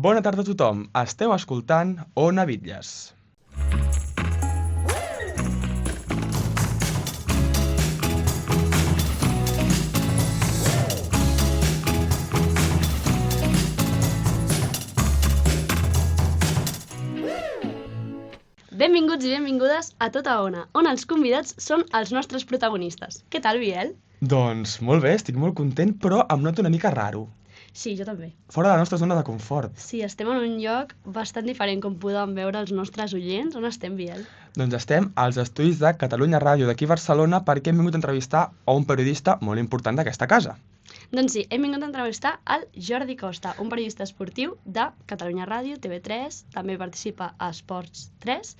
Bona tarda a tothom. Esteu escoltant Ona Bitlles. Benvinguts i benvingudes a Tota Ona, on els convidats són els nostres protagonistes. Què tal, Biel? Doncs molt bé, estic molt content, però em noto una mica raro. Sí, jo també. Fora de la nostra zona de confort. Sí, estem en un lloc bastant diferent, com poden veure els nostres oients. On estem, Biel? Doncs estem als estudis de Catalunya Ràdio d'aquí a Barcelona perquè hem vingut a entrevistar a un periodista molt important d'aquesta casa. Doncs sí, hem vingut a entrevistar el Jordi Costa, un periodista esportiu de Catalunya Ràdio, TV3, també participa a Esports 3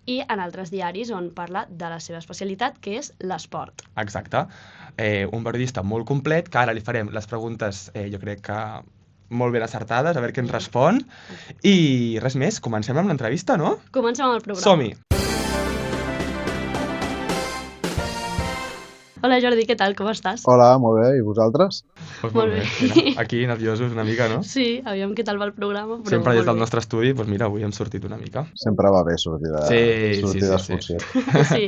i en altres diaris on parla de la seva especialitat, que és l'esport. Exacte. Un periodista molt complet, que ara li farem les preguntes, jo crec que molt ben acertades, a veure què ens respon. I res més, comencem amb l'entrevista, no? Comencem amb el programa. Som-hi! Hola Jordi, què tal? Com estàs? Hola, molt bé. I vosaltres? Pues Molt bé. Mira, aquí nerviosos una mica, no? Sí, aviam què tal va el programa. Però Sempre des molt del bé. nostre estudi, doncs mira, avui hem sortit una mica. Sempre va bé sortir Sí. d'excursió. Sí.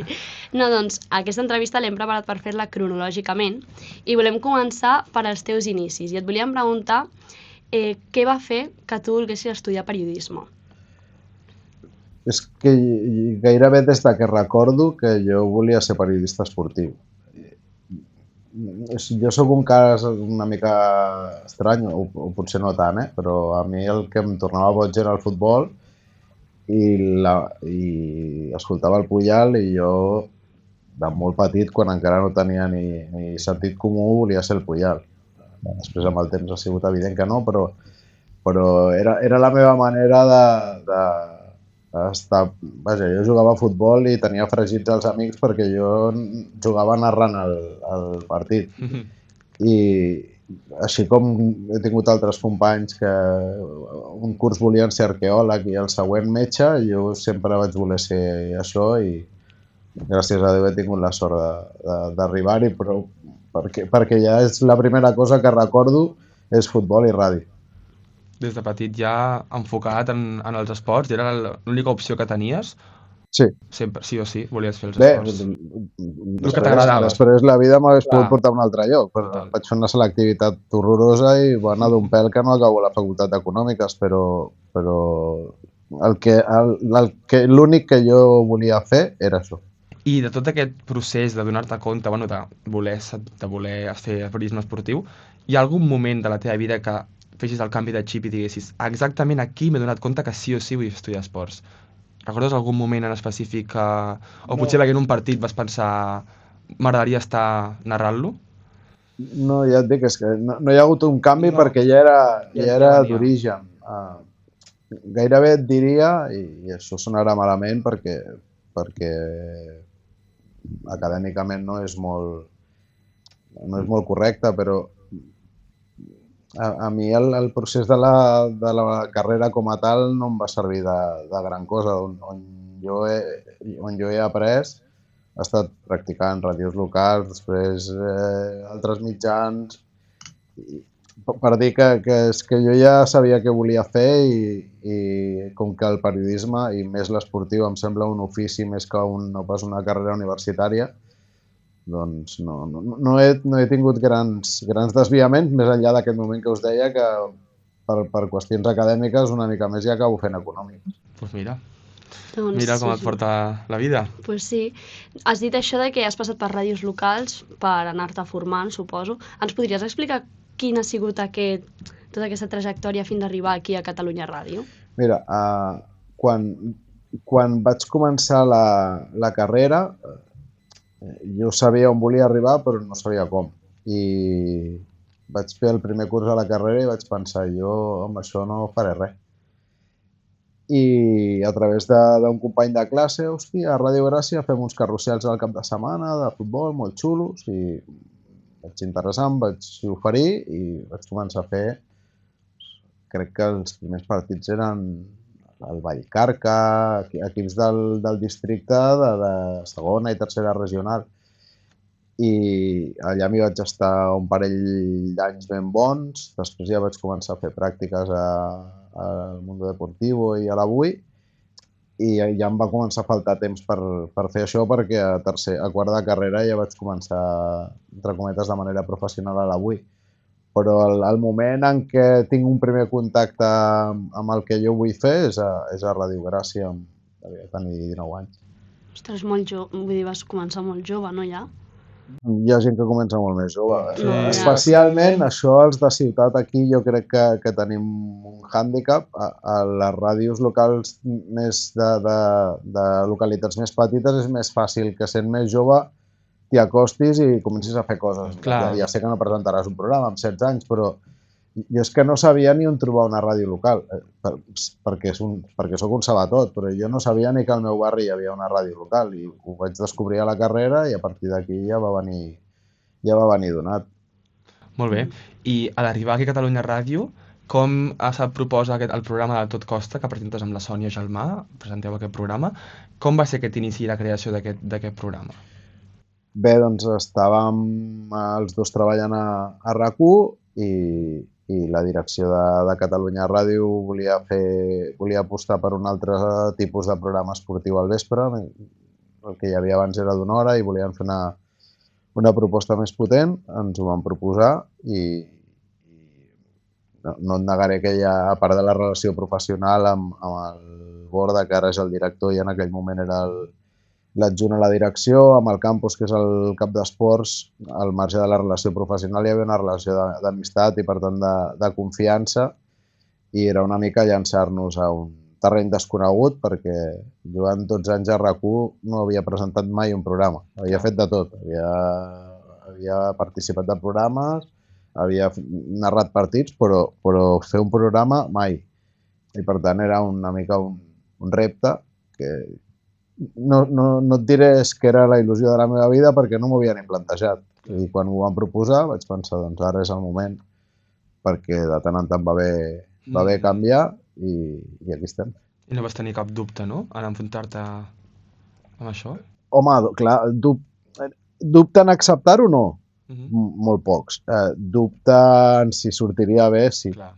No, doncs, aquesta entrevista l'hem preparat per fer-la cronològicament i volem començar per als teus inicis. I et volíem preguntar què va fer que tu volguessis estudiar periodisme. És que gairebé des de que recordo que jo volia ser periodista esportiu. Jo sóc un cas una mica estrany, o potser no tant, però a mi el que em tornava boig era el futbol i escoltava el Puyal i jo, de molt petit, quan encara no tenia ni sentit comú, volia ser el Puyal. Després amb el temps ha sigut evident que no, però era la meva manera d'estar... Vaja, jo jugava a futbol i tenia fregits als amics perquè jo jugava narrant el partit. I així com he tingut altres companys que un curs volien ser arqueòleg i el següent metge, jo sempre vaig voler ser això i gràcies a Déu he tingut la sort d'arribar-hi, però perquè ja és la primera cosa que recordo és futbol i ràdio. Des de petit ja enfocat en els esports, era l'única opció que tenies? Sí. Sempre, sí o sí, volies fer els Bé, esports? El que t'agradava. després la vida m'hagués pogut Clar. portar a un altre lloc, però Total. vaig fer una selectivitat horrorosa i va anar d'un pèl que no acabo a la facultat d'Econòmiques, però l'únic que jo volia fer era això. I de tot aquest procés de donar-te compte, bueno, de voler fer periodisme esportiu, hi ha algun moment de la teva vida que fessis el canvi de xip i diguessis exactament aquí m'he donat compte que sí o sí vull estudiar esports? Recordes algun moment en específic que... O potser veient un partit vas pensar m'agradaria estar narrant-lo? No, ja et dic, és que no hi ha hagut un canvi No. perquè ja era venia. d'origen. Gairebé et diria, i això sonarà malament perquè acadèmicament no és molt correcte, però a mi el procés de la carrera com a tal no em va servir de gran cosa. On jo he après, he estat practicant ràdios locals, després altres mitjans, per dir que és que jo ja sabia què volia fer i com que el periodisme, i més l'esportiu, em sembla un ofici més que no pas una carrera universitària, doncs no he tingut grans desviaments, més enllà d'aquest moment que us deia que per qüestions acadèmiques una mica més ja acabo fent econòmiques. Doncs mira Doncs, com et porta la vida. Pues sí. Has dit això de que has passat per ràdios locals per anar-te formant, suposo. Ens podries explicar quina ha sigut tota aquesta trajectòria fins d'arribar aquí a Catalunya Ràdio? Mira, quan vaig començar la carrera, jo sabia on volia arribar, però no sabia com. I vaig fer el primer curs a la carrera i vaig pensar, jo amb això no faré res. I a través d'un company de classe, hòstia, a Ràdio Gràcia fem uns carrusels al cap de setmana de futbol molt xulos i vaig interessar, em vaig oferir i vaig començar a fer, crec que els primers partits eren el Vallcarca, equips del districte de segona i tercera regional. i allà m'hi vaig estar un parell d'anys ben bons. Després ja vaig començar a fer pràctiques al Mundo Deportivo i a l'Avui, i ja em va començar a faltar temps per fer això, perquè a quart de carrera ja vaig començar, entre cometes, de manera professional a l'Avui. Però el moment en què tinc un primer contacte amb el que jo vull fer és a Ràdio Gràcia, devia tenir 19 anys. Ostres, molt jove, vull dir, vas començar molt jove, no, ja? Hi ha gent que comença molt més jove. Sí. Especialment això, els de ciutat, aquí jo crec que tenim un hàndicap. A les ràdios locals més de localitats més petites és més fàcil que, sent més jove, t'hi acostis i comencis a fer coses. Ja sé que no presentaràs un programa amb 16 anys, però jo és que no sabia ni on trobar una ràdio local, perquè sóc un sabatot, però jo no sabia ni que al meu barri hi havia una ràdio local, i ho vaig descobrir a la carrera, i a partir d'aquí ja va venir donat. Molt bé. I a l'arribar aquí a Catalunya Ràdio, com se proposa el programa de Tot Costa, que presentes amb la Sònia Gelmà, presenteu aquest programa, com va ser aquest inici i la creació d'aquest programa? Bé, doncs estàvem els dos treballant a RAC1, i la direcció de Catalunya Ràdio volia apostar per un altre tipus de programa esportiu al vespre. El que hi havia abans era d'una hora i volien fer una proposta més potent. Ens ho van proposar i no et negaré que ja, a part de la relació professional amb el Borda, que ara és el director i en aquell moment era l'adjunt a la direcció, amb el Campos, que és el cap d'esports, al marge de la relació professional hi havia una relació d'amistat i, per tant, de confiança, i era una mica llançar-nos a un terreny desconegut, perquè durant 12 anys a RAC1 no havia presentat mai un programa. Havia fet de tot. Havia participat de programes, havia narrat partits, però fer un programa mai. I, per tant, era una mica un repte que no et diré que era la il·lusió de la meva vida, perquè no m'ho havia ni plantejat. I quan m'ho van proposar vaig pensar, doncs ara és el moment, perquè de tant en tant va bé canviar, i aquí estem. I no vas tenir cap dubte, no?, en enfrontar-te amb això? Home, clar, dubte en acceptar-ho no, molt pocs. Dubte en si sortiria bé, sí. Clar.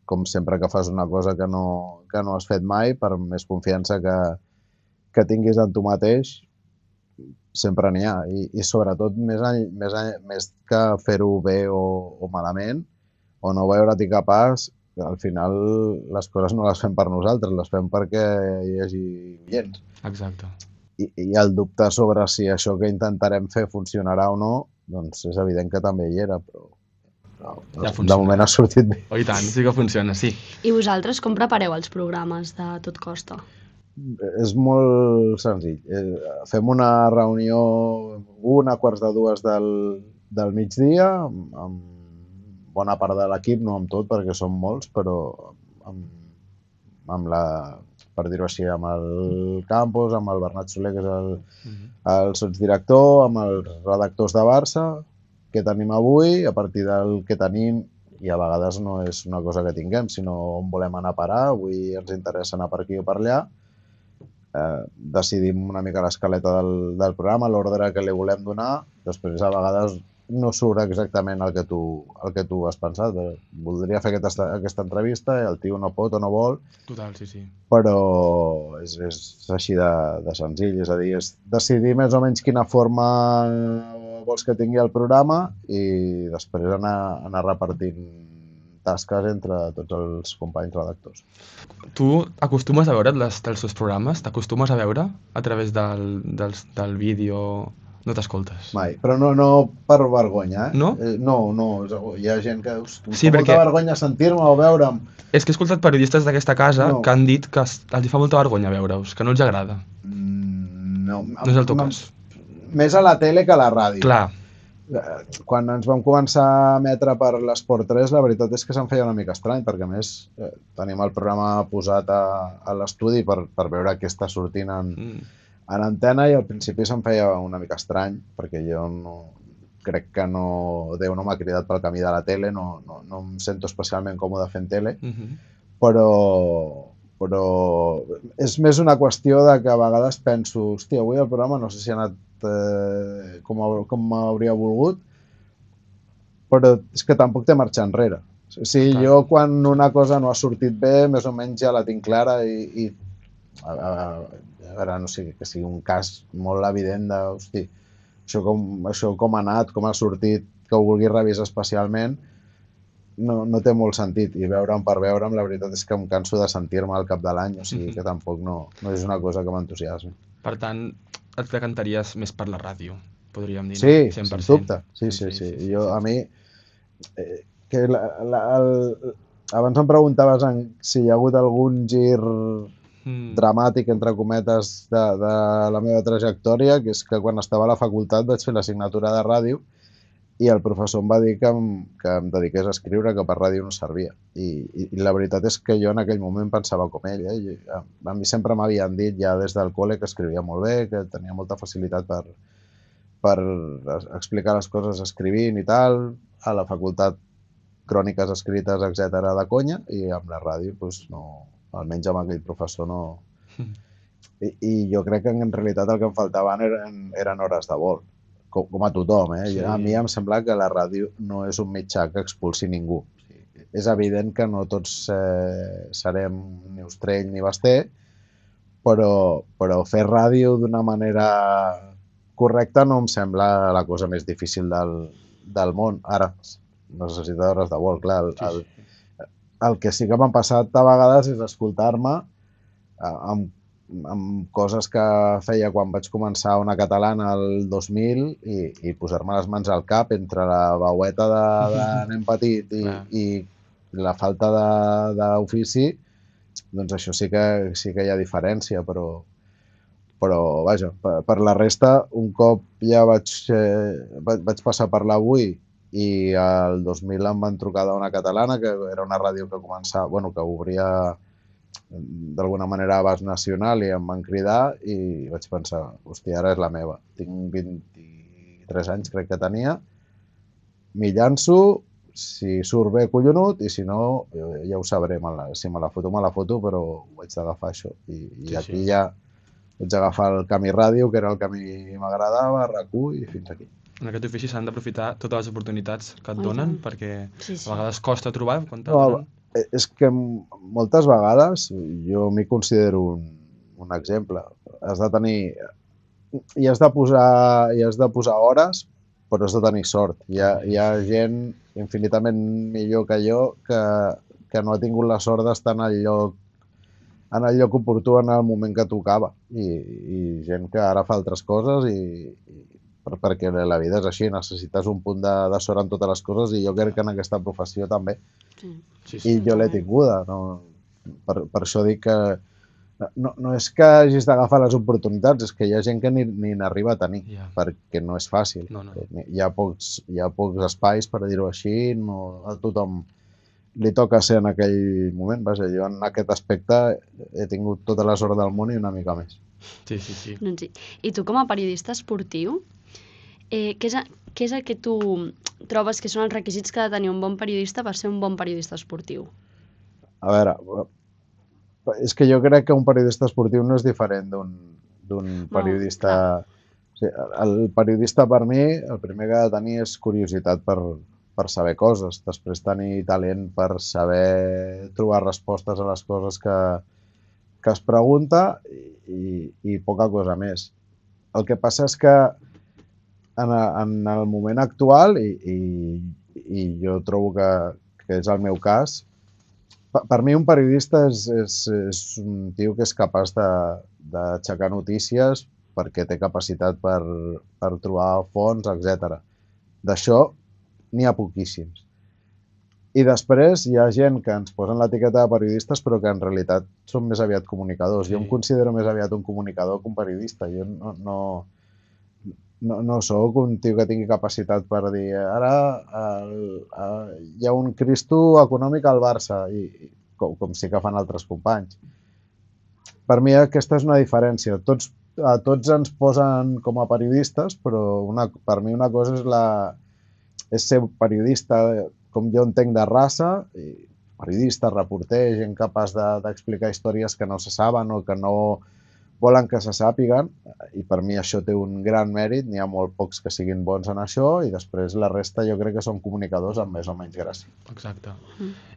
Com sempre que fas una cosa que no has fet mai, per més confiança que tinguis en tu mateix, sempre n'hi ha. I sobretot, més que fer-ho bé o malament, o no veure-t'hi capaç, al final les coses no les fem per nosaltres, les fem perquè hi hagi oients. Exacte. I el dubte sobre si això que intentarem fer funcionarà o no, doncs és evident que també hi era, però de moment ha sortit bé. Oh, i tant, sí que funciona, sí. I vosaltres com prepareu els programes de Tot Costa? És molt senzill. Fem una reunió 1:45 del migdia, amb bona part de l'equip, no amb tot, perquè som molts, però per dir-ho així, amb el Campos, amb el Bernat Soler, que és el sotsdirector, amb els redactors de Barça, què tenim avui, a partir del que tenim, i a vegades no és una cosa que tinguem, sinó on volem anar a parar. Avui ens interessa anar per aquí o per allà. Decidim una mica l'escaleta del programa, l'ordre que li volem donar. Després, a vegades, no surt exactament el que tu has pensat. Voldria fer aquesta entrevista i el tio no pot o no vol. Total, sí. Però és així de senzill. És a dir, és decidir més o menys quina forma vols que tingui el programa i després anar repartint tasques entre tots els companys redactors. Tu acostumes a veure't els teus programes? T'acostumes a veure a través del vídeo? No t'escoltes? Mai, però no per vergonya, eh? No? No, hi ha gent que sí, fa molta vergonya sentir-me o veure'm. És que he escoltat periodistes d'aquesta casa que han dit que els fa molta vergonya veure-us, que no els agrada. No és el teu cas. Més a la tele que a la ràdio. Clar. Quan ens vam començar a emetre per l'Esport 3, la veritat és que se'm feia una mica estrany, perquè a més tenim el programa posat a l'estudi per veure què està sortint en antena, i al principi se'm feia una mica estrany, perquè jo crec que Déu no m'ha cridat pel camí de la tele, no em sento especialment còmode fent tele, però és més una qüestió de que a vegades penso, hòstia, avui el programa no sé si ha anat com hauria volgut, però és que tampoc té marxa enrere. O sigui, jo quan una cosa no ha sortit bé, més o menys ja la tinc clara i a veure, no sé, que sigui un cas molt evident de, hosti, això com ha anat, com ha sortit, que ho vulgui revisar especialment, no té molt sentit. I veure'm per veure'm, la veritat és que em canso de sentir-me al cap de l'any, o sigui que tampoc no és una cosa que m'entusiasmi. Per tant, et decantaries més per la ràdio, podríem dir, sí, no? 100%. Sens dubte. Sí. Jo, a mi, que abans em preguntaves si hi ha hagut algun gir dramàtic, entre cometes, de la meva trajectòria, que és que quan estava a la facultat vaig fer l'assignatura de ràdio i el professor em va dir que em dediqués a escriure, que per ràdio no servia. I la veritat és que jo en aquell moment pensava com ell. A mi sempre m'havien dit ja des del col·le que escrivia molt bé, que tenia molta facilitat per explicar les coses escrivint i tal. A la facultat, cròniques escrites, etc de conya, i amb la ràdio, doncs no, almenys amb aquell professor no. I jo crec que en realitat el que em faltaven eren hores de vol, com a tothom. Sí. A mi em sembla que la ràdio no és un mitjà que expulsi ningú. És evident que no tots serem ni Ostrell ni Basté, però fer ràdio d'una manera correcta no em sembla la cosa més difícil del món. Ara, necessita hores de vol, clar. El que sí que m'ha passat a vegades és escoltar-me amb coses que feia quan vaig començar Ona Catalana el 2000 i posar-me les mans al cap entre la veueta de nen petit i la falta d'ofici, doncs això sí que hi ha diferència, però vaja, per la resta, un cop ja vaig passar per l'Avui i el 2000 em van trucar d'Ona Catalana, que era una ràdio que començava, que obria d'alguna manera abast nacional, i em van cridar i vaig pensar, hòstia, ara és la meva. Tinc 23 anys, crec que tenia, m'hi llanço, si surt bé, collonut, i si no, ja ho sabré. Si me la foto, però ho vaig d'agafar, això. I aquí ja vaig agafar el camí ràdio, que era el que a mi m'agradava, RAC1, i fins aquí. En aquest ofici s'han d'aprofitar totes les oportunitats que et donen, perquè a vegades costa trobar quan te'n donen. És que moltes vegades, jo m'hi considero un exemple, has de tenir, i has de posar hores, però has de tenir sort. Hi ha gent infinitament millor que jo que no ha tingut la sort d'estar en el lloc oportú en el moment que tocava, i gent que ara fa altres coses, perquè la vida és així, necessites un punt de sort en totes les coses, i jo crec que en aquesta professió també. I jo l'he tinguda. Per això dic que no és que hagis d'agafar les oportunitats, és que hi ha gent que ni n'arriba a tenir, perquè no és fàcil. Hi ha pocs espais, per dir-ho així, a tothom li toca ser en aquell moment. Vaja, jo en aquest aspecte he tingut tota la sort del món i una mica més. Sí. I tu, com a periodista esportiu, què és el que tu trobes que són els requisits que ha de tenir un bon periodista per ser un bon periodista esportiu? A veure, és que jo crec que un periodista esportiu no és diferent d'un periodista... El periodista, per mi, el primer que ha de tenir és curiositat per saber coses, després tenir talent per saber trobar respostes a les coses que es pregunta, i poca cosa més. El que passa és que en el moment actual, i jo trobo que és el meu cas, per mi un periodista és un tio que és capaç d'aixecar notícies perquè té capacitat per trobar fonts, etc. D'això n'hi ha poquíssims. I després hi ha gent que ens posen l'etiqueta de periodistes però que en realitat són més aviat comunicadors. Jo em considero més aviat un comunicador que un periodista. Jo no sóc un tio que tingui capacitat per dir ara hi ha un Cristo econòmic al Barça, com sí que fan altres companys. Per mi aquesta és una diferència. A tots ens posen com a periodistes, però per mi una cosa és ser periodista, com jo entenc, de raça, periodista, reporter, gent capaç d'explicar històries que no se saben o que no volen que se sàpiguen, i per mi això té un gran mèrit, n'hi ha molt pocs que siguin bons en això, i després la resta jo crec que són comunicadors amb més o menys gràcia. Exacte.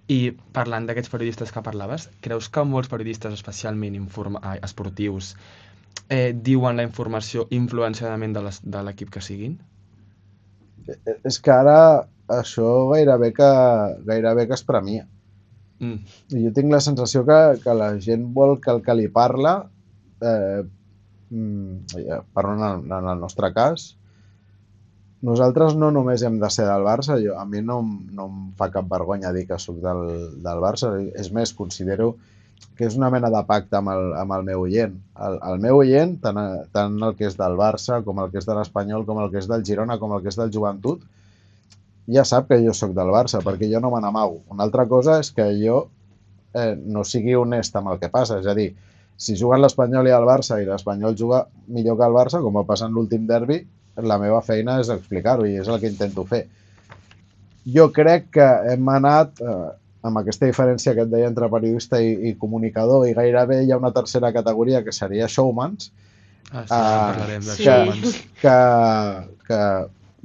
I parlant d'aquests periodistes que parlaves, creus que molts periodistes, especialment esportius, diuen la informació influenciadament de l'equip que siguin? És que ara això gairebé que es premia. I jo tinc la sensació que la gent vol que el que li parla, parlant en el nostre cas, nosaltres no només hem de ser del Barça, a mi no em fa cap vergonya dir que soc del Barça, és més, considero que és una mena de pacte amb el meu oient. El meu oient, tant el que és del Barça, com el que és de l'Espanyol, com el que és del Girona, com el que és del Joventut, ja sap que jo sóc del Barça, perquè jo no me n'amago. Una altra cosa és que jo no sigui honest amb el que passa, és a dir, si juguen l'Espanyol i el Barça i l'Espanyol juga millor que el Barça, com va passar en l'últim derbi, la meva feina és explicar-ho i és el que intento fer. Jo crec que hem anat, amb aquesta diferència que et deia entre periodista i comunicador, i gairebé hi ha una tercera categoria que seria showmans, parlarem de showmans. Que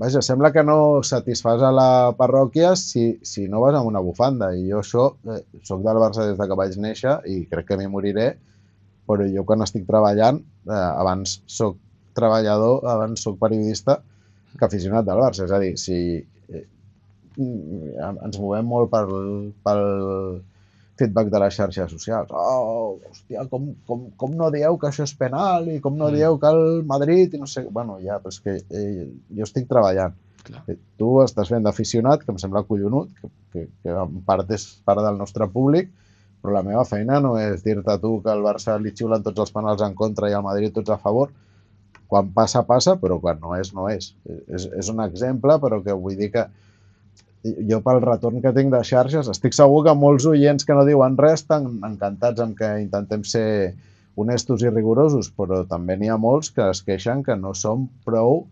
vaja, sembla que no satisfàs a la parròquia si no vas amb una bufanda, i jo això, soc del Barça des que vaig néixer i crec que m'hi moriré, però jo quan estic treballant, abans soc treballador, abans soc periodista que aficionat del Barça, és a dir, si ens movem molt pel feedback de les xarxes socials. Oh, hòstia, com no dieu que això és penal i com no dieu que el Madrid i no sé... Bueno, ja, però és que jo estic treballant. Clar. Tu estàs fent d'aficionat, que em sembla collonut, que en part és part del nostre públic, però la meva feina no és dir-te a tu que el Barça li xiulen tots els penals en contra i el Madrid tots a favor. Quan passa, passa, però quan no és, no és. És un exemple, però que vull dir que jo pel retorn que tinc de xarxes estic segur que molts oients que no diuen res estan encantats amb que intentem ser honestos i rigorosos, però també n'hi ha molts que es queixen que no som prou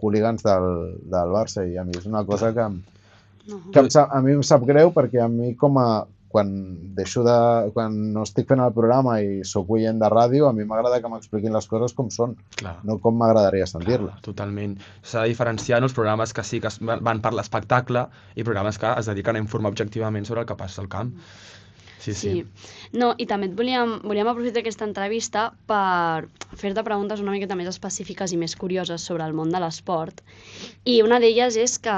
hooligans del Barça, i a mi és una cosa que a mi em sap greu, perquè a mi quan no estic fent el programa i sóc oient de ràdio, a mi m'agrada que m'expliquin les coses com són, no com m'agradaria sentir-les. Totalment. S'ha de diferenciar els programes que sí que van per l'espectacle i programes que es dediquen a informar objectivament sobre el que passa al camp. Sí. No, i també volíem aprofitar aquesta entrevista per fer-te preguntes una miqueta més específiques i més curioses sobre el món de l'esport. I una d'elles és que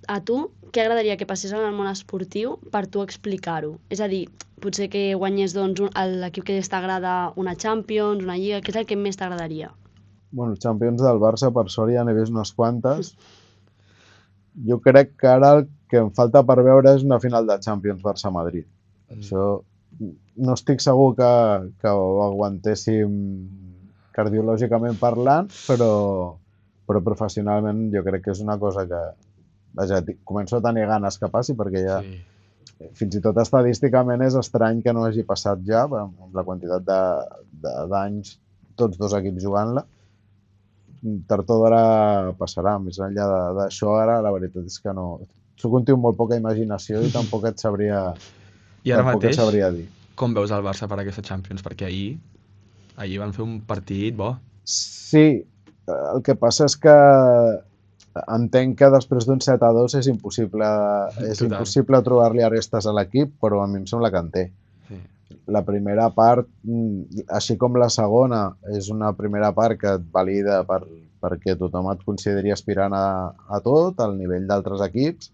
a tu què agradaria que passés en el món esportiu per tu explicar-ho? És a dir, potser que guanyés l'equip que més t'agrada una Champions, una Lliga, què és el que més t'agradaria? Bueno, Champions del Barça, per sort, ja n'he vist unes quantes. Jo crec que ara el que em falta per veure és una final de Champions Barça-Madrid. Això no estic segur que ho aguantéssim cardiològicament parlant, però professionalment jo crec que és una cosa que començo a tenir ganes que passi, perquè ja fins i tot estadísticament és estrany que no hagi passat ja, amb la quantitat d'anys tots dos equips jugant-la. Tard o d'hora passarà. Més enllà d'això, ara la veritat és que no... Soc un tio amb molt poca imaginació i tampoc et sabria dir. Com veus el Barça per aquesta Champions? Perquè ahir van fer un partit bo. Sí, el que passa és que entenc que després d'un 7-2 és impossible trobar-li arestes a l'equip, però a mi em sembla que en té. La primera part, així com la segona, és una primera part que et valida perquè tothom et consideri aspirant a tot, al nivell d'altres equips.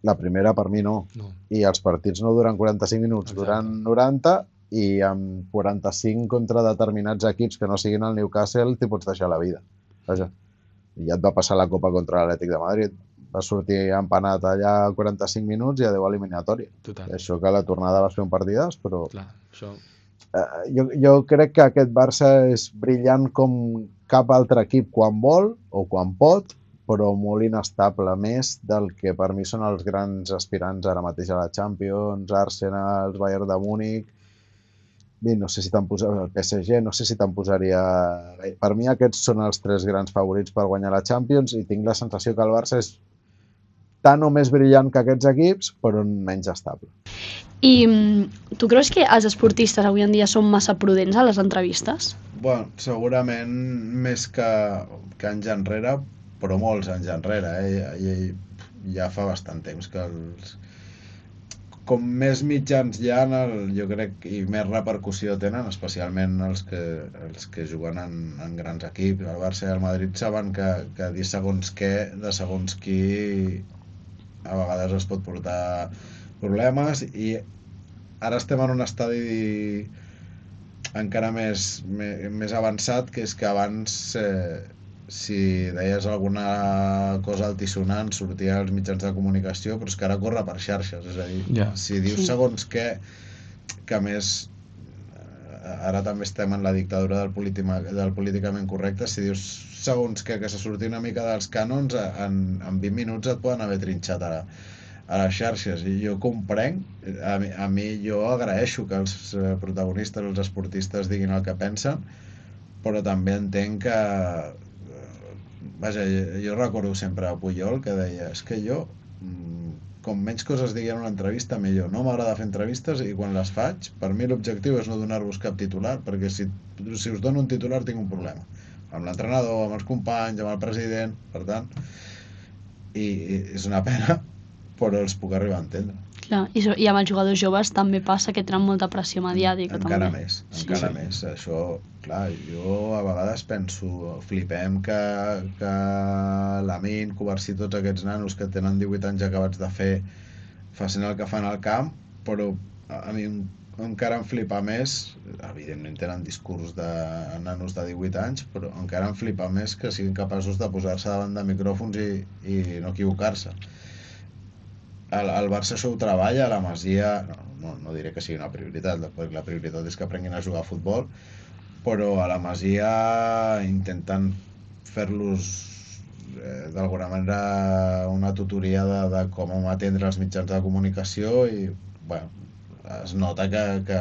La primera per mi no. I els partits no duren 45 minuts, duren 90, i amb 45 contra determinats equips que no siguin el Newcastle t'hi pots deixar la vida. Vaja. Ja et va passar la Copa contra l'Atlètic de Madrid. Va sortir empanat allà 45 minuts i adeu eliminatòria. Això que la tornada vas fer un partidàs, però... Clar, això... Jo crec que aquest Barça és brillant com cap altre equip quan vol o quan pot, però molt inestable, més del que per mi són els grans aspirants ara mateix a la Champions, Arsenal, Bayern de Múnich... No sé si te'n posaria el PSG, no sé si te'n posaria... Per mi aquests són els tres grans favorits per guanyar la Champions, i tinc la sensació que el Barça és tant o més brillant que aquests equips, però menys estable. I tu creus que els esportistes avui en dia són massa prudents a les entrevistes? Bueno, segurament més que anys enrere, però molts anys enrere, ja fa bastant temps que com més mitjans hi ha, jo crec, i més repercussió tenen, especialment els que juguen en grans equips. El Barça i el Madrid saben que dir segons què, de segons qui, a vegades es pot portar problemes, i ara estem en un estadi encara més avançat, que és que abans si deies alguna cosa altisonant sortia als mitjans de comunicació, però és que ara corre per xarxes, és a dir, si dius segons què, que a més ara també estem en la dictadura del políticament correcte, si dius segons què que se surti una mica dels cànons, en 20 minuts et poden haver trinxat a les xarxes, i jo comprenc, a mi jo agraeixo que els protagonistes, els esportistes diguin el que pensen, però també entenc que vaja, jo recordo sempre a Puyol que deia, és que jo com menys coses digui en una entrevista millor, no m'agrada fer entrevistes, i quan les faig, per mi l'objectiu és no donar-vos cap titular, perquè si us dono un titular tinc un problema amb l'entrenador, amb els companys, amb el president, per tant, i és una pena, però els puc arribar a entendre. Clar, i amb els jugadors joves també passa que tenen molta pressió mediàtica. Encara també. més. Això, clar, jo a vegades penso, flipem que Lamine, Cubarsí, tots aquests nanos que tenen 18 anys acabats de fer, facin el que fan al camp, però a mi encara em flipa més, evidentment tenen discurs de nanos de 18 anys, però encara em flipa més que siguin capaços de posar-se davant de micròfons i no equivocar-se. El Barça això ho treballa, la Masia, no diré que sigui una prioritat, la prioritat és que aprenguin a jugar a futbol, però a la Masia intenten fer-los d'alguna manera una tutoria de com atendre els mitjans de comunicació, i bueno, es nota que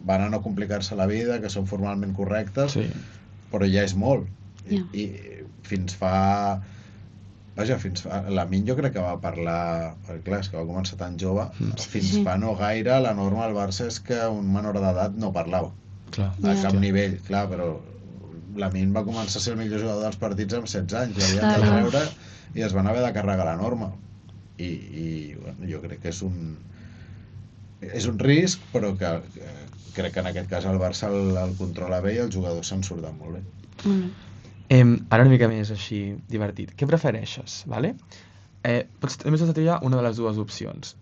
van a no complicar-se la vida, que són formalment correctes, però ja és molt. I fins fa... Vaja, Lamine jo crec que va parlar, perquè clar, és que va començar tan jove, fins fa no gaire la norma al Barça és que un menor d'edat no parlava, a cap nivell, clar, però Lamine va començar a ser el millor jugador dels partits amb 16 anys, l'havien de treure i es van haver de carregar la norma, i bueno, jo crec que és un risc, però que crec que en aquest cas el Barça el controla bé i els jugadors se'n surten molt bé. Ara una mica més així divertit. Què prefereixes? Vale? Només has de triar una de les dues opcions.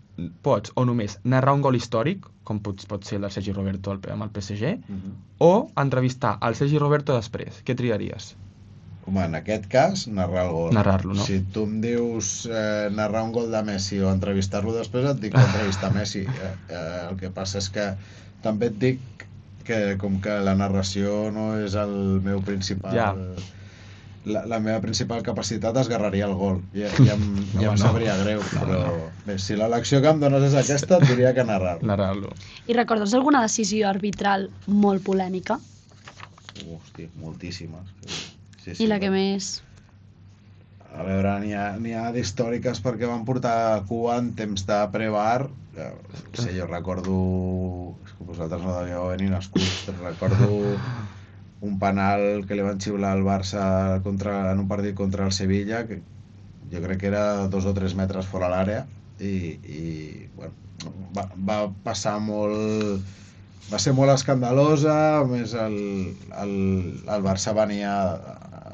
Pots o només narrar un gol històric, com pot ser el Sergi Roberto amb el PSG, o entrevistar el Sergi Roberto després. Què triaries? Home, en aquest cas, narrar el gol. Narrar-lo, no? Si tu em dius narrar un gol de Messi o entrevistar-lo després, et dic entrevistar Messi. El que passa és que també et dic que com que la narració no és el meu principal... La meva principal capacitat esgarraria el gol. Ja em sabria greu, però bé, si l'elecció que em dones és aquesta, et diria que narrar-lo. I recordes alguna decisió arbitral molt polèmica? Hòstia, moltíssimes. I la que més? A veure, n'hi ha d'històriques perquè van portar cua en temps de pre-bar. Jo recordo... És que vosaltres no devíeu haver ni nascut. Recordo un penal que li van xiular al Barça en un partit contra el Sevilla, que jo crec que era 2 o 3 metres fora l'àrea, i bueno, va passar molt... Va ser molt escandalosa, a més el Barça venia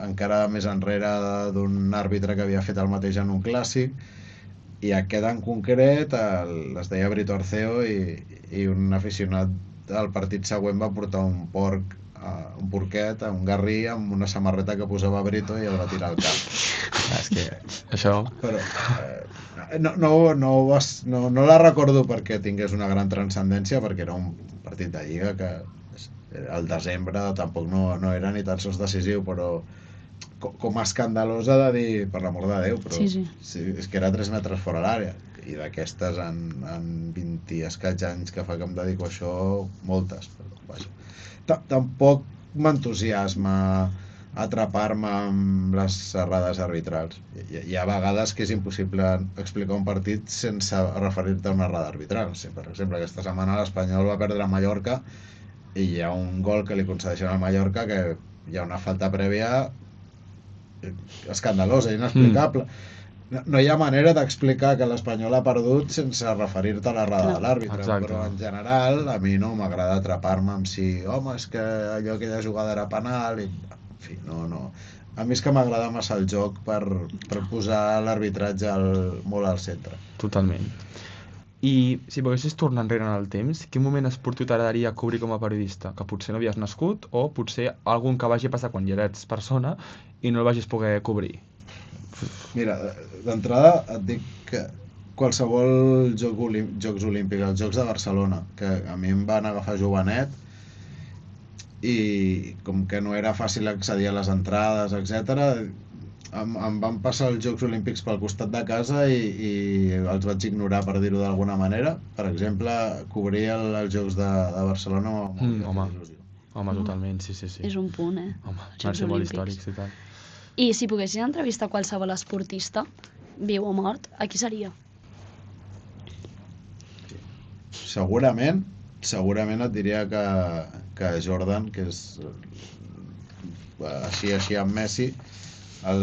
encara més enrere d'un àrbitre que havia fet el mateix en un clàssic, i aquest en concret es deia Brito Arceo, i un aficionat al partit següent va portar un porquet, un garrí amb una samarreta que posava Brito i el va tirar al cap. És que això... Però no la recordo perquè tingués una gran transcendència, perquè era un partit de Lliga que al desembre tampoc no era ni tan sols decisiu, però com a escandalosa de dir, per l'amor de Déu, però és que era 3 metres fora l'àrea, i d'aquestes en 20 i escaig anys que fa que em dedico a això, moltes, però vaja. Tampoc m'entusiasma atrapar-me amb les errades arbitrals. Hi ha vegades que és impossible explicar un partit sense referir-te a una errada arbitral. Sí, per exemple, aquesta setmana l'Espanyol va perdre a Mallorca i hi ha un gol que li concedeixen al Mallorca que hi ha una falta prèvia escandalosa, inexplicable. No hi ha manera d'explicar que l'Espanyol ha perdut sense referir-te a l'errada de l'àrbitre, però en general a mi no m'agrada atrapar-me amb si, home, és que allò, aquella jugada era penal, i en fi, no. A mi és que m'agrada massa el joc per posar l'arbitratge molt al centre. Totalment. I si poguessis tornar enrere en el temps, quin moment esportiu t'agradaria cobrir com a periodista? Que potser no havies nascut o potser algun que vagi passar quan ja eres persona i no el vagis poder cobrir? Mira, d'entrada et dic que qualsevol Jocs Olímpics, els Jocs de Barcelona, que a mi em van agafar jovenet i com que no era fàcil accedir a les entrades, etc., em van passar els Jocs Olímpics pel costat de casa i els vaig ignorar, per dir-ho d'alguna manera. Per exemple, cobrir els Jocs de Barcelona amb molta il·lusió. Home, totalment, sí. És un punt, Home, van ser molt històrics i tal. I si poguessis entrevistar qualsevol esportista, viu o mort, a qui seria? Segurament et diria que Jordan, que és així amb Messi, el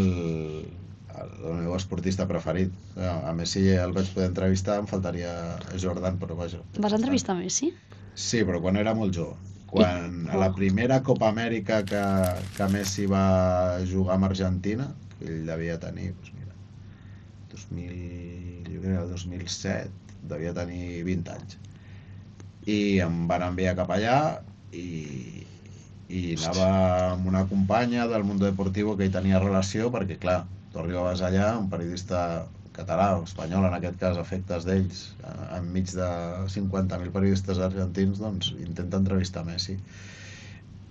meu esportista preferit. A Messi el vaig poder entrevistar, em faltaria Jordan, però vaja. Vas entrevistar Messi? Sí, però quan era molt jove. Quan a la primera Copa Amèrica que Messi va jugar amb Argentina, que ell devia tenir, doncs mira, jo crec que era el 2007, devia tenir 20 anys. I em van enviar cap allà i anava amb una companya del Mundo Deportivo que hi tenia relació, perquè clar, tu arribaves allà, un periodista català o espanyol, en aquest cas, a efectes d'ells, enmig de 50.000 periodistes argentins, doncs intenta entrevistar Messi.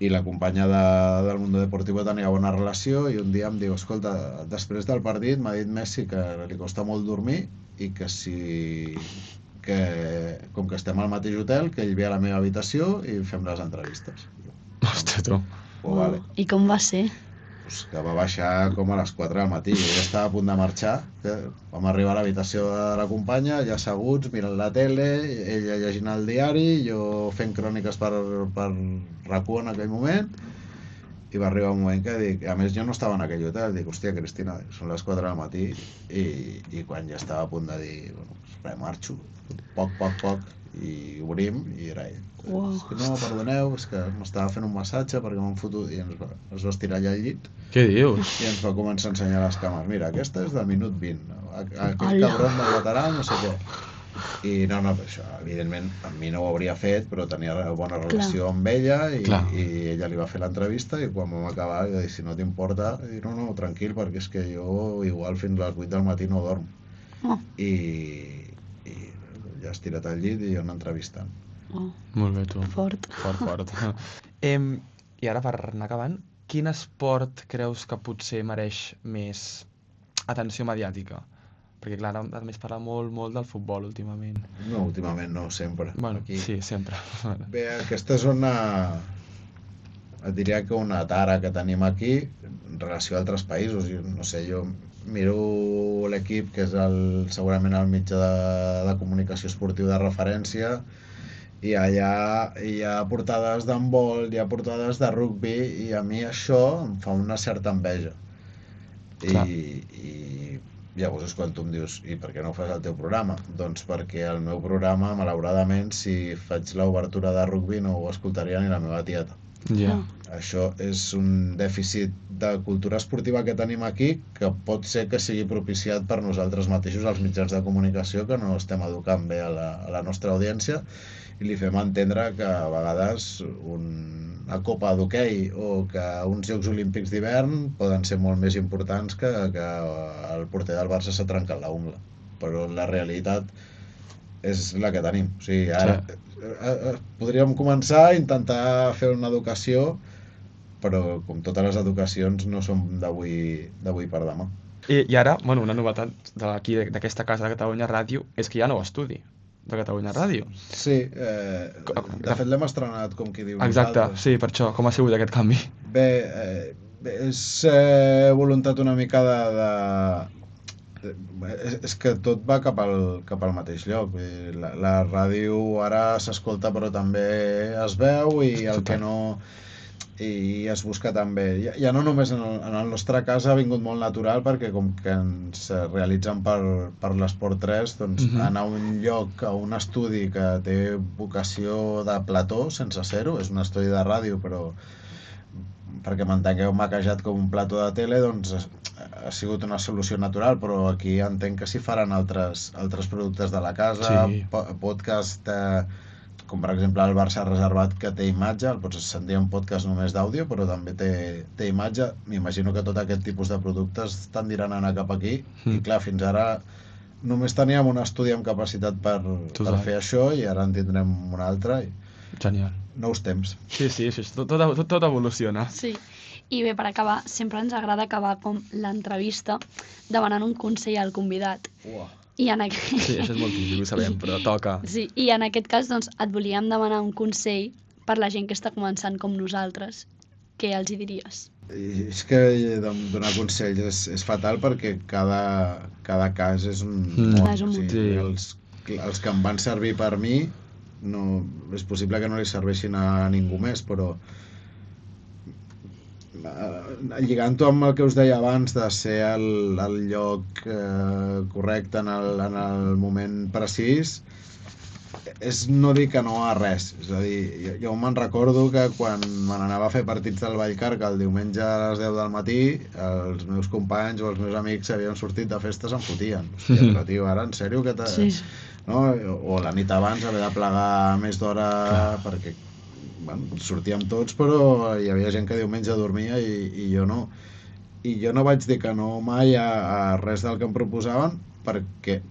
I la companya del Mundo Deportivo tenia bona relació i un dia em diu, escolta, després del partit m'ha dit Messi que li costa molt dormir i que com que estem al mateix hotel, que ell ve a la meva habitació i fem les entrevistes. Hòstia, tu. Vale. I com va ser? Pues que va baixar com a les 4 del matí. Jo ja estava a punt de marxar. Vam arribar a l'habitació de la companya, ja asseguts, mirant la tele, ella llegint el diari, jo fent cròniques per RAC1 en aquell moment, i va arribar un moment que dic, a més jo no estava en aquell hotel, dic, hòstia, Cristina, són les 4 del matí, i quan ja estava a punt de dir, bueno, res, marxo, poc, i obrim, i era ell. Wow. És que no, perdoneu, és que m'estava fent un massatge perquè m'han fotut, i es va estirar allà al llit. Què dius? I ens va començar a ensenyar les càmeres. Mira, aquesta és del minut 20. Aquell cabron del lateral, no sé què. I no, això, evidentment, amb mi no ho hauria fet, però tenia bona relació amb ella i ella li va fer l'entrevista i quan vam acabar, jo dic, si no t'importa, no, tranquil, perquè és que jo igual fins a les 8 del matí no dorm. I ja estirat al llit i jo entrevistant. Molt bé, tu. Fort. I ara, per anar acabant, quin esport creus que potser mereix més atenció mediàtica? Perquè, clar, ara més parla molt del futbol últimament. No, últimament no, sempre. Bueno, aquí. Sí, sempre. Bé, aquesta és et diria que una tara que tenim aquí en relació a altres països. No sé, jo miro l'equip, que és segurament el mitjà de comunicació esportiu de referència, i allà hi ha portades d'handbol, hi ha portades de rugbi, i a mi això em fa una certa enveja. I llavors és quan tu em dius, i per què no fas el teu programa? Doncs perquè el meu programa, malauradament, si faig l'obertura de rugbi no ho escoltaria ni la meva tieta. Això és un dèficit de cultura esportiva que tenim aquí, que pot ser que sigui propiciat per nosaltres mateixos, els mitjans de comunicació, que no estem educant bé a la nostra audiència, i li fem entendre que a vegades una copa d'hoquei o que uns Jocs Olímpics d'hivern poden ser molt més importants que el porter del Barça s'ha trencat la ungla. Però la realitat és la que tenim. O sigui, ara podríem començar a intentar fer una educació, però com totes les educacions no són d'avui per demà. I ara, una novetat d'aquesta casa de Catalunya Ràdio és que hi ha nou estudi de Catalunya Ràdio. Sí, de fet l'hem estrenat, com qui diu. Exacte, sí, per això. Com ha sigut aquest canvi? Bé, És voluntat una mica és que tot va cap al mateix lloc. La ràdio ara s'escolta però també es veu i el que no... i es busca també. Ja no només en el nostre cas ha vingut molt natural perquè com que ens realitzen per l'Esport 3, doncs anar a un lloc, a un estudi que té vocació de plató sense ser-ho, és un estudi de ràdio però perquè m'entengueu maquejat com un plató de tele, doncs ha sigut una solució natural, però aquí entenc que s'hi faran altres productes de la casa, podcast, com per exemple el Barça Reservat, que té imatge, el pots sentir un podcast només d'àudio, però també té imatge. M'imagino que tot aquest tipus de productes tendiran a anar cap aquí, i clar, fins ara només teníem un estudi amb capacitat per fer això, i ara en tindrem un altre. Genial. Nous temps. Sí, tot evoluciona. Sí. I bé, per acabar, sempre ens agrada acabar com l'entrevista demanant un consell al convidat. I en Sí, això és molt típic, ho sabem, però toca. Sí, i en aquest cas, doncs, et volíem demanar un consell per la gent que està començant com nosaltres. Què els hi diries? És que donar consells és fatal perquè cada cas és un món. És un món. Els que em van servir per mi, no, és possible que no li serveixin a ningú més, però lligant-ho amb el que us deia abans de ser al lloc correcte en el moment precís, és no dir que no a res. És a dir, jo me'n recordo que quan me n'anava a fer partits del Vallcarca el diumenge a les 10 del matí, els meus companys o els meus amics havien sortit de festes em fotien. Hòstia, però tio, ara en sèrio que Sí. No? O la nit abans haver de plegar més d'hora perquè sortíem tots, però hi havia gent que diumenge dormia i jo no. I jo no vaig dir que no mai a res del que em proposaven,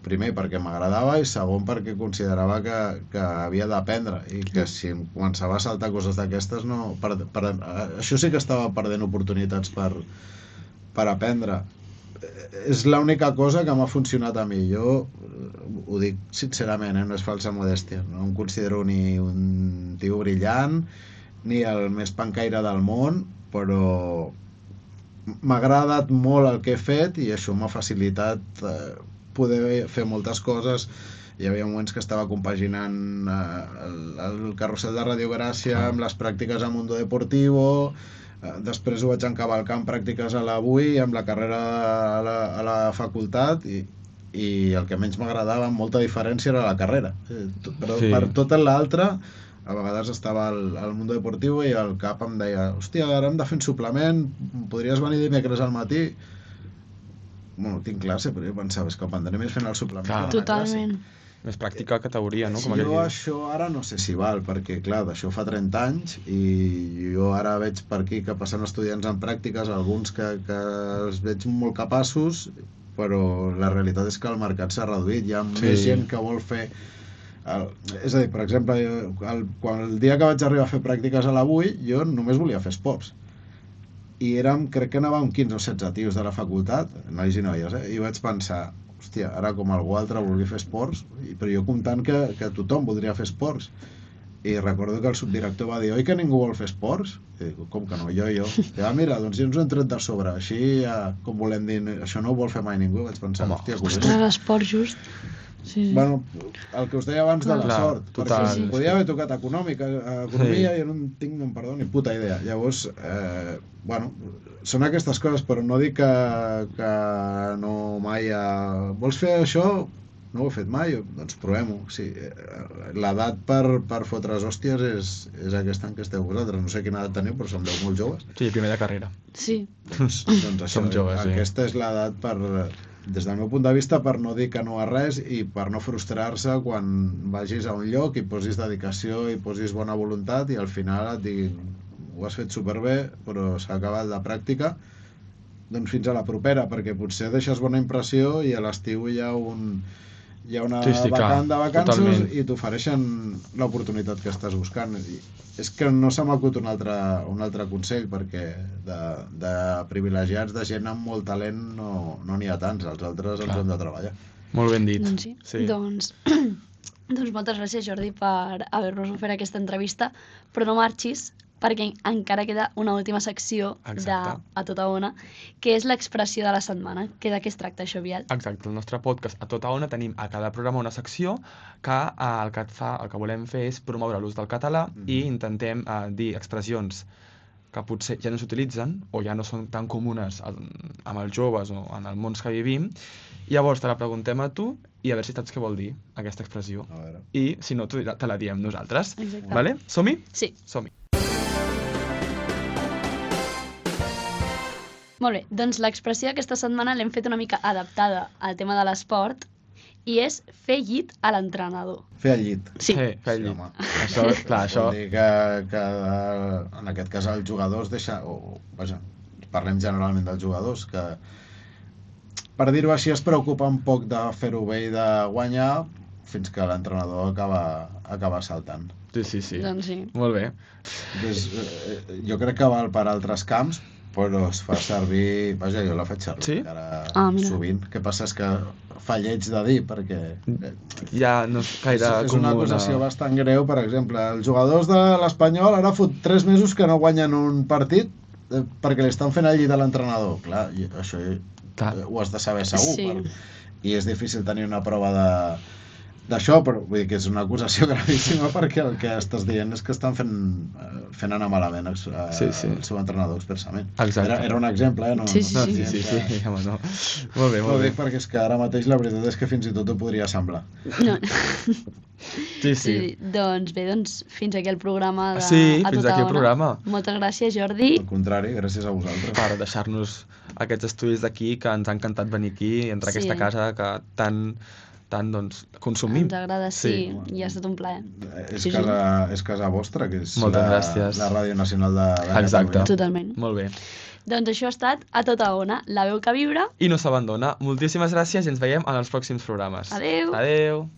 primer perquè m'agradava i segon perquè considerava que havia d'aprendre i que si em començava a saltar coses d'aquestes això sí que estava perdent oportunitats per aprendre. És l'única cosa que m'ha funcionat a mi. Jo ho dic sincerament, no és falsa modèstia, no em considero ni un tio brillant ni el més pancaire del món, però m'ha agradat molt el que he fet i això m'ha facilitat poder fer moltes coses. Hi havia moments que estava compaginant el carrusel de Radio Gràcia amb les pràctiques a Mundo Deportivo, després ho vaig encavalcar amb pràctiques a la BUI, amb la carrera a la facultat i el que menys m'agradava amb molta diferència era la carrera. Però per tot l'altre, a vegades estava al Mundo Deportivo i el cap em deia hòstia, ara hem de fer un suplement, podries venir dimecres al matí? Bueno, tinc classe, però jo pensava, és que aprendré més fent el suplement. Totalment. Més pràctica categoria, no? Jo això ara no sé si val, perquè clar, d'això fa 30 anys i jo ara veig per aquí que passen estudiants en pràctiques, alguns que els veig molt capaços, però la realitat és que el mercat s'ha reduït, hi ha més gent que vol fer... És a dir, per exemple, el dia que vaig arribar a fer pràctiques a la BUI, jo només volia fer esports. I crec que anàvem 15 o 16 tios de la facultat, nois i noies, i vaig pensar, hòstia, ara com algú altre vulgui fer esports, però jo comptant que tothom voldria fer esports. I recordo que el subdirector va dir, oi que ningú vol fer esports? I dic, com que no, jo. Mira, doncs ja ens ho hem tret de sobre, així, com volem dir, això no ho vol fer mai ningú. Vaig pensar, hòstia, ostres, l'esport just. Sí. Bueno, el que us deia abans de la sort, perquè podia haver tocat economia i no en tinc, perdó, ni puta idea. Llavors, bueno, són aquestes coses, però no dic que no mai... Vols fer això? No ho he fet mai? Doncs provem-ho. Sí, l'edat per fotre's hòsties és aquesta en què esteu vosaltres. No sé quina edat teniu, però sembleu molt joves. Sí, primer de carrera. Sí. Doncs això, som joves, aquesta és l'edat des del meu punt de vista, per no dir que no a res i per no frustrar-se quan vagis a un lloc i posis dedicació i posis bona voluntat i al final et diguin ho has fet superbé, però s'ha acabat la pràctica, doncs fins a la propera, perquè potser deixes bona impressió i a l'estiu hi ha una vacant de vacances i t'ofereixen l'oportunitat que estàs buscant. És que no se m'acut un altre consell, perquè de privilegiats, de gent amb molt talent, no n'hi ha tants, els altres els hem de treballar. Molt ben dit. Doncs sí. Doncs moltes gràcies, Jordi, per haver-nos ofert aquesta entrevista, però no marxis perquè encara queda una última secció Exacte. A Tota Ona, que és l'expressió de la setmana, que de què es tracta això, Biel? Exacte, el nostre podcast A Tota Ona tenim a cada programa una secció que el que volem fer és promoure l'ús del català i intentem dir expressions que potser ja no s'utilitzen o ja no són tan comunes amb els joves o en els mons que vivim. Llavors te la preguntem a tu i a veure si saps què vol dir aquesta expressió. A veure. I si no, te la diem nosaltres. Exacte. Vale? Som-hi? Sí. Som-hi. Molt bé, doncs l'expressió d'aquesta setmana l'hem fet una mica adaptada al tema de l'esport i és fer llit a l'entrenador. Fer el llit. Sí. Fer el Sí, llit. home. Això, clar, això... Vol dir que en aquest cas el jugador es deixa... Vaja, parlem generalment dels jugadors, que per dir-ho així es preocupa un poc de fer-ho bé i de guanyar fins que l'entrenador acaba saltant. Sí. Doncs sí. Molt bé. Doncs, jo crec que val per altres camps, però es fa servir... Vaja, jo la faig servir Sí? encara Mira. sovint. El que passa és que fa lleig de dir, perquè Ja no és gaire és una acusació bastant greu. Per exemple, els jugadors de l'Espanyol ara fot 3 mesos que no guanyen un partit perquè li estan fent el llit a l'entrenador. Clar, i això ho has de saber segur. Sí. I és difícil tenir una prova d'això, però vull dir que és una acusació gravíssima perquè el que estàs dient és que estan fent anar malament el seu entrenador expressament. Exacte. Era un exemple, no? Sí. Home, no. Molt bé, No molt ho bé. dic perquè és que ara mateix la veritat és que fins i tot ho podria semblar. No. Sí. Doncs bé, fins aquí el programa de Sí, A fins Tota aquí el Ona. programa. Moltes gràcies, Jordi. Al contrari, gràcies a vosaltres. Per deixar-nos aquests estudis d'aquí, que ens ha encantat venir aquí, entre Sí. aquesta casa que tant doncs, consumim. Ens agrada, sí, i ha estat un plaer. És Sí. casa vostra, que és Moltes gràcies. la Ràdio Nacional de Exacte. Catalunya. Totalment. Molt bé. Doncs això ha estat A Tota Ona, la veu que vibra. I no s'abandona. Moltíssimes gràcies i ens veiem en els pròxims programes. Adeu. Adeu.